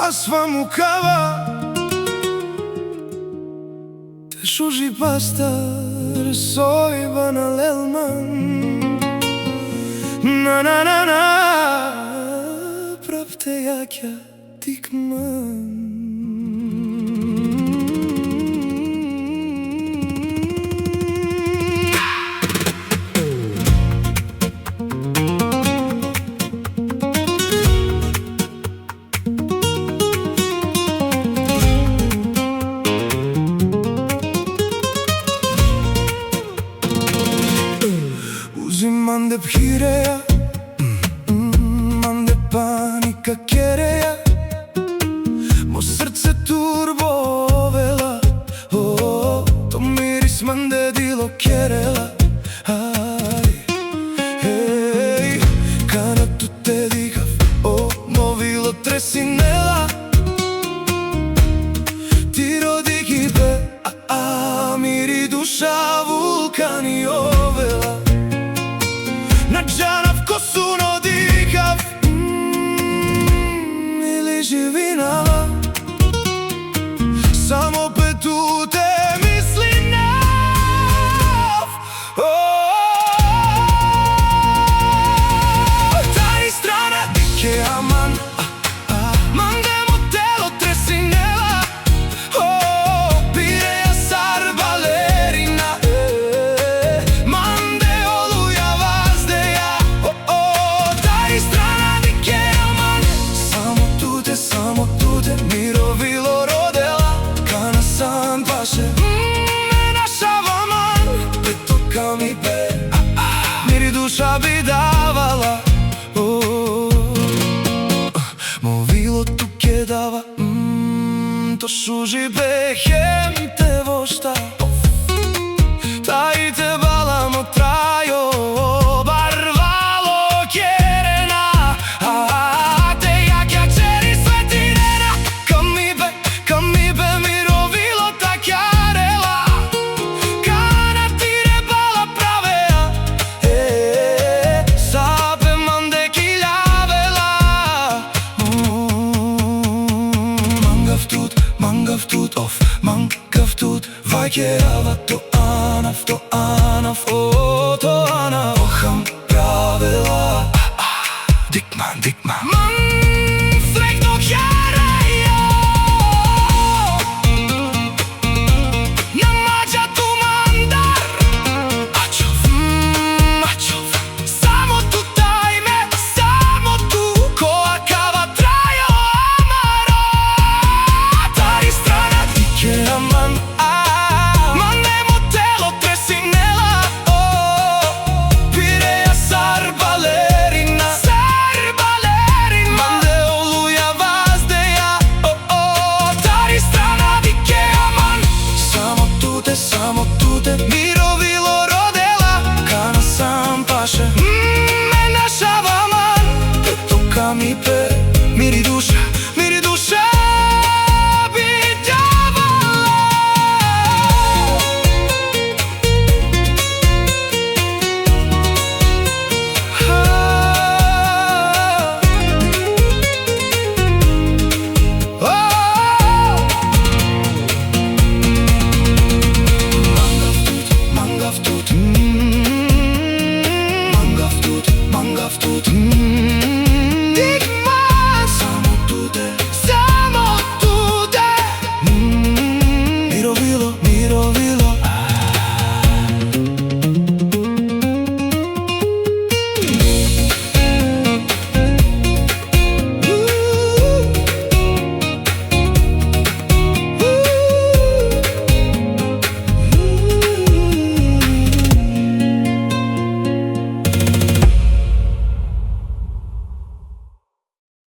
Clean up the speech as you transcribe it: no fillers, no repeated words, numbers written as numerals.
Asfa mukava Te shuji pastar Soiba na lelman Na na na na Prapte jakja tikman Mande phireja, mande panika kereja, mo srce turbovela, to miris mande dilo kerela. Hej, kana tu te dihaf, movilo tresinela, ti rodiki be, miri duša vulkani ovela. Наджана вкусуно дихав или живинала Само пету те мисли нав Тај страна дике аман Мандемо тело тресинела Пиреја сар балерина Мировило родела, кана сан паше Ме нашава ман, петока ми бе Мири душа би давала Мовило туке дава То шужи бе хем те вошта Тај те бала мо трајо Барвало керена Манкав тут, вајкерава то анав, то анав Охам правила, дикман, дикман Срекно хјареја На маđа ту мандар Ачов, ачов Само ту тајме, само ту Која кава трајо амаро Тај страна дике аман Мандемо тело тресинела Пиреја сар балерина Манде олуја ваздеја Тај страна дике аман Само туте Мировило родела Кана сам паше Ме нашава ман Петока ми пе Мири душа